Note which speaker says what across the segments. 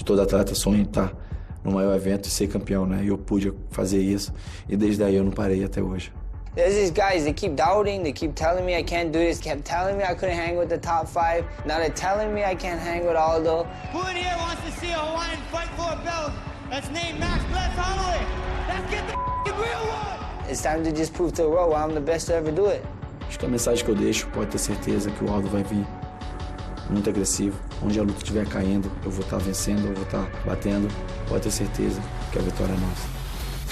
Speaker 1: todo atleta sonha em estar no maior evento e ser campeão, né? E eu pude fazer isso e desde aí eu não parei até hoje.
Speaker 2: There's these guys, they keep doubting, they keep telling me I can't do this, kept telling me I couldn't hang with the top 5. Now they're telling me I can't hang with Aldo.
Speaker 3: Who in here wants to see a Hawaiian fight for a belt that's named Max Bless Holloway? Let's get the real one!
Speaker 2: It's time to just prove to the world I'm the best to ever do it.
Speaker 1: Acho que a mensagem que eu deixo, pode ter certeza que o Aldo vai vir muito agressivo. Onde a luta estiver caindo, eu vou estar vencendo, eu vou estar batendo. Pode ter certeza que a vitória é nossa.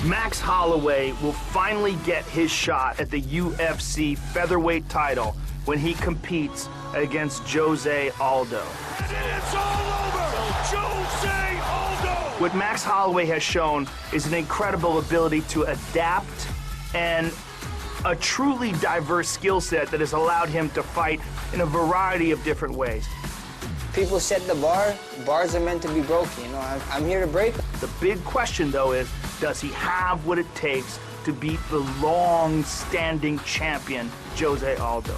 Speaker 4: Max Holloway will finally get his shot at the UFC featherweight title when he competes against Jose Aldo.
Speaker 5: And it's all over! Jose Aldo!
Speaker 4: What Max Holloway has shown is an incredible ability to adapt and a truly diverse skill set that has allowed him to fight in a variety of different ways.
Speaker 2: People set the bar, bars are meant to be broken, you know, I'm here to break them.
Speaker 4: The big question, though, is does he have what it takes to beat the long-standing champion, Jose Aldo?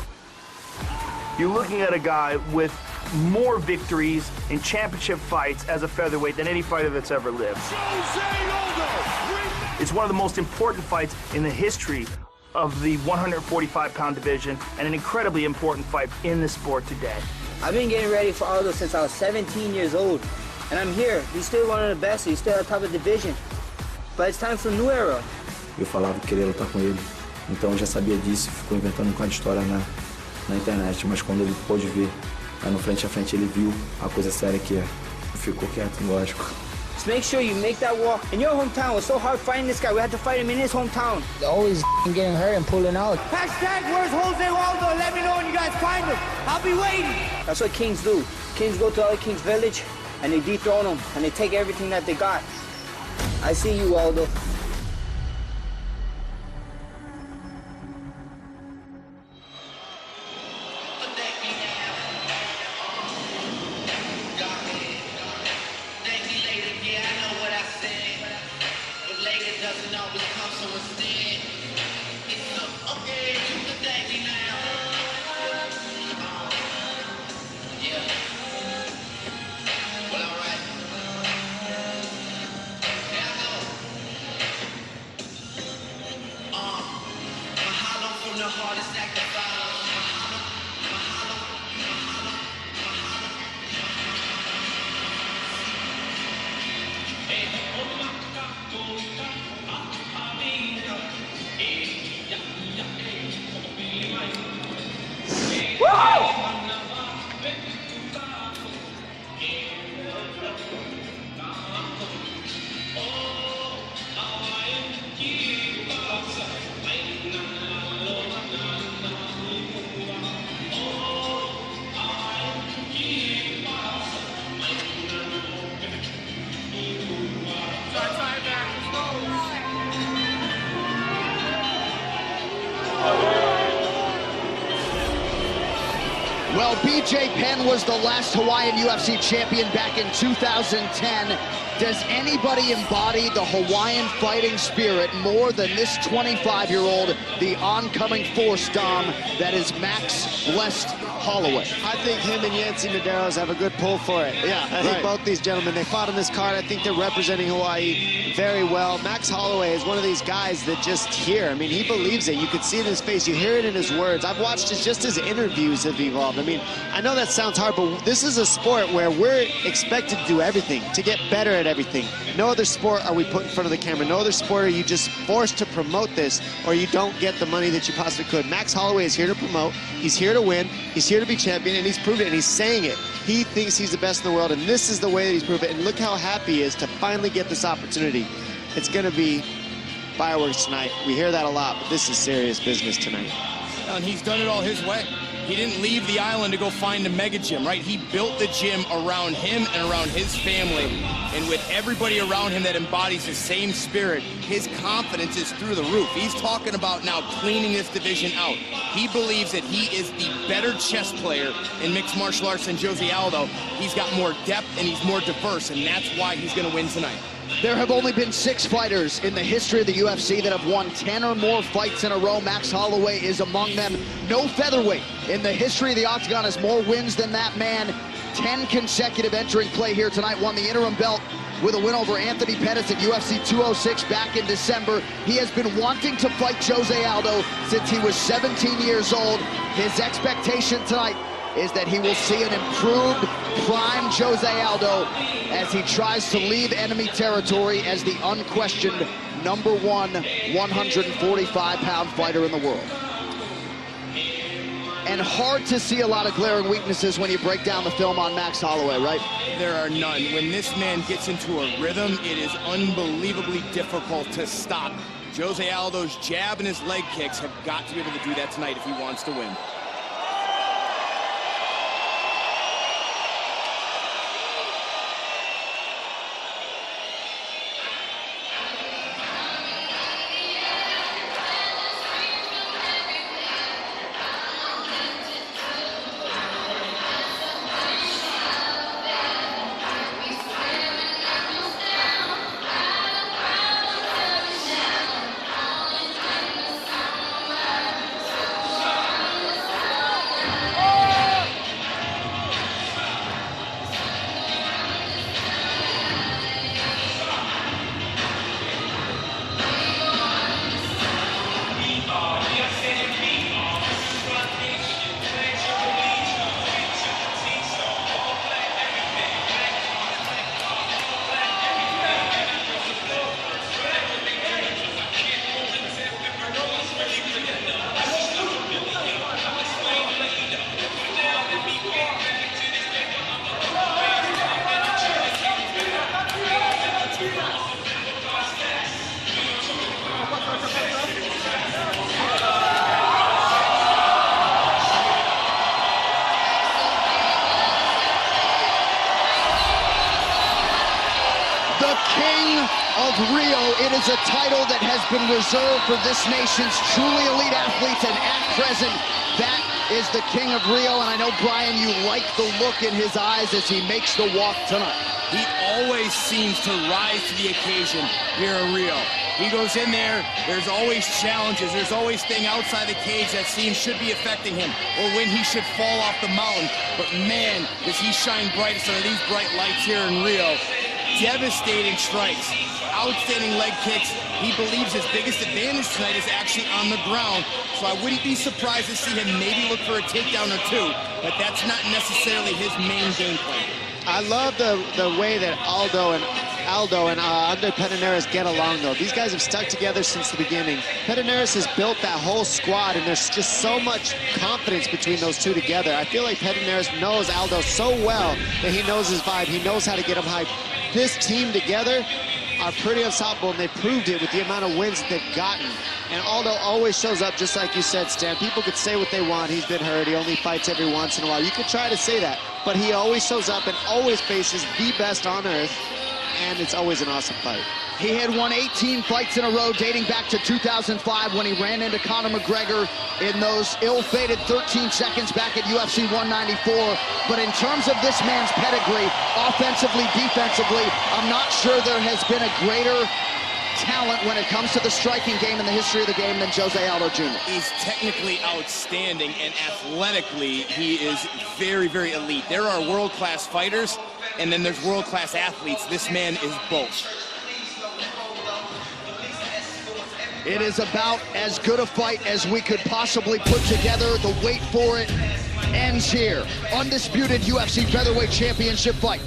Speaker 4: You're looking at a guy with more victories in championship fights as a featherweight than any fighter that's ever lived.
Speaker 5: Jose Aldo!
Speaker 4: It's one of the most important fights in the history of the 145-pound division and an incredibly important fight in the sport today.
Speaker 2: I've been getting ready for Aldo since I was 17 years old. And I'm here. He's still one of the best. He's still at the top of the division. But it's time for a new era.
Speaker 1: Eu falava que queria lutar com ele. Então eu já sabia disso, ficou inventando um bocado de história na internet. Mas quando ele pôde ver, aí no frente a frente ele viu a coisa séria que é. Ficou quieto, lógico.
Speaker 2: Just make sure you make that walk. In your hometown, it's so hard fighting this guy. We had to fight him in his hometown. Always getting hurt and pulling out.
Speaker 3: Hashtag where's Jose Aldo? Let me know when you guys find him. I'll be waiting.
Speaker 2: That's what kings do. Kings go to other kings' village and they dethrone them and they take everything that they got. I see you, Aldo.
Speaker 6: Well, BJ Penn was the last Hawaiian UFC champion back in 2010. Does anybody embody the Hawaiian fighting spirit more than this 25-year-old, the oncoming force, Dom, that is Max Blessed Holloway?
Speaker 7: I think him and Yancy Medeiros have a good pull for it.
Speaker 6: Yeah,
Speaker 7: I think both these gentlemen, they fought on this card. I think they're representing Hawaii very well. Max Holloway is one of these guys that just here, I mean, he believes it. You could see it in his face. You hear it in his words. I've watched just his interviews have evolved. I mean, I know that sounds hard, but this is a sport where we're expected to do everything, to get better at everything. No other sport are we put in front of the camera. No other sport are you just forced to promote this, or you don't get the money that you possibly could. Max Holloway is here to promote. He's here to win. He's here to be champion, and he's proved it, and he's saying it. He thinks he's the best in the world, and this is the way that he's proved it. And look how happy he is to finally get this opportunity. It's going to be fireworks tonight. We hear that a lot, but this is serious business tonight.
Speaker 8: And he's done it all his way. He didn't leave the island to go find a mega gym, right? He built the gym around him and around his family. And with everybody around him that embodies the same spirit, his confidence is through the roof. He's talking about now cleaning this division out. He believes that he is the better chess player in mixed martial arts than Jose Aldo. He's got more depth and he's more diverse, and that's why he's going to win tonight.
Speaker 6: There have only been 6 fighters in the history of the UFC that have won 10 or more fights in a row. Max Holloway is among them. No featherweight in the history of the Octagon has more wins than that man. 10 consecutive entering play here tonight. Won the interim belt with a win over Anthony Pettis at UFC 206 back in December. He has been wanting to fight Jose Aldo since he was 17 years old. His expectation tonight is that he will see an improved prime Jose Aldo as he tries to leave enemy territory as the unquestioned #1 145-pound fighter in the world. And hard to see a lot of glaring weaknesses when you break down the film on Max Holloway, right?
Speaker 8: There are none. When this man gets into a rhythm, it is unbelievably difficult to stop. Jose Aldo's jab and his leg kicks have got to be able to do that tonight if he wants to win.
Speaker 6: The King of Rio. It is a title that has been reserved for this nation's truly elite athletes, and at present, that is the King of Rio. And I know, Brian, you like the look in his eyes as he makes the walk tonight.
Speaker 8: He always seems to rise to the occasion here in Rio. He goes in there, there's always challenges, there's always things outside the cage that seems should be affecting him, or when he should fall off the mountain. But man, does he shine brightest under these bright lights here in Rio. Devastating strikes, outstanding leg kicks. He believes his biggest advantage tonight is actually on the ground, so I wouldn't be surprised to see him maybe look for a takedown or two, but that's not necessarily his main game plan.
Speaker 7: I love the way that Aldo and Andre Pederneiras get along, though. These guys have stuck together since the beginning. Pederneiras has built that whole squad, and there's just so much confidence between those two together. I feel like Pederneiras knows Aldo so well that he knows his vibe. He knows how to get him hyped. This team together are pretty unstoppable, and they proved it with the amount of wins that they've gotten. And Aldo always shows up, just like you said, Stan. People could say what they want. He's been hurt. He only fights every once in a while. You could try to say that, but he always shows up and always faces the best on earth, and it's always an awesome fight.
Speaker 6: He had won 18 fights in a row dating back to 2005 when he ran into Conor McGregor in those ill-fated 13 seconds back at UFC 194. But in terms of this man's pedigree, offensively, defensively, I'm not sure there has been a greater talent when it comes to the striking game in the history of the game than Jose Aldo Jr.
Speaker 8: He's technically outstanding, and athletically, he is very, very elite. There are world-class fighters, and then there's world-class athletes. This man is both.
Speaker 6: It is about as good a fight as we could possibly put together. The wait for it ends here. Undisputed UFC Featherweight Championship fight.